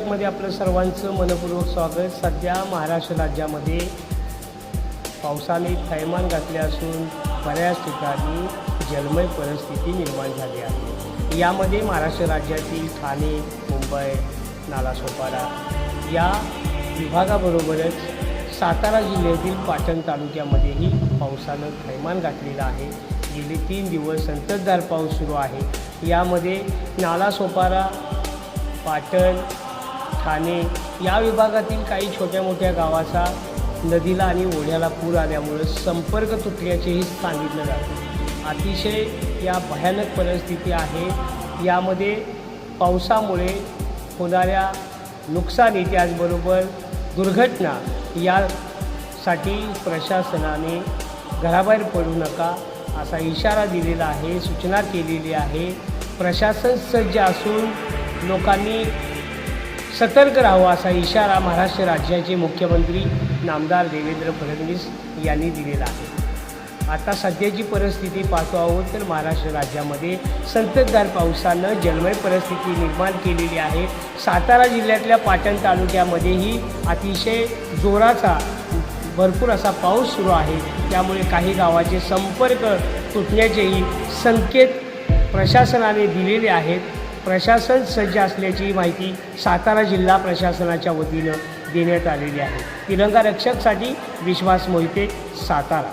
मध्ये आपलं सर्वांचं मनपूर्वक स्वागत। सध्या महाराष्ट्र राज्यामध्ये पावसाने थैमान घातले असून बऱ्याच ठिकाणी जलमय परिस्थिती निर्माण झाली आहे। यामध्ये महाराष्ट्र राज्यातील ठाणे, मुंबई, नालासोपारा या विभागाबरोबरच सातारा जिल्ह्यातील पाटण तालुक्यामध्येही पावसानं थैमान घातलेलं आहे। गेले 3 दिवस संततधार पाऊस सुरू आहे। यामध्ये नालासोपारा, पाटण, ठाणे या विभागातील काही छोट्या मोठ्या गावाचा नदीला आणि ओढ्याला पूर आल्यामुळे संपर्क तुटल्याचेही सांगितलं जातं। अतिशय या भयानक परिस्थिती आहे। यामध्ये पावसामुळे होणाऱ्या नुकसानी त्याचबरोबर दुर्घटना यासाठी प्रशासनाने घराबाहेर पडू नका असा इशारा दिलेला आहे, सूचना केलेली आहे। प्रशासन सज्ज असून लोकांनी सतर्क राहावं असा इशारा महाराष्ट्र राज्याचे मुख्यमंत्री नामदार देवेंद्र फडणवीस यांनी दिलेला आहे। आता सध्याची परिस्थिती पाहतो आहोत तर महाराष्ट्र राज्यामध्ये संततधार पावसानं जलमय परिस्थिती निर्माण केलेली आहे। सातारा जिल्ह्यातल्या पाटण तालुक्यामध्येही अतिशय जोराचा भरपूर असा पाऊस सुरू आहे। त्यामुळे काही गावाचे संपर्क तुटण्याचेही संकेत प्रशासनाने दिलेले आहेत। प्रशासन सज्ज असल्याची माहिती सातारा जिल्हा प्रशासनाच्या वतीनं देण्यात आलेली आहे। तिरंगा रक्षकसाठी विश्वास मोहिते, सातारा।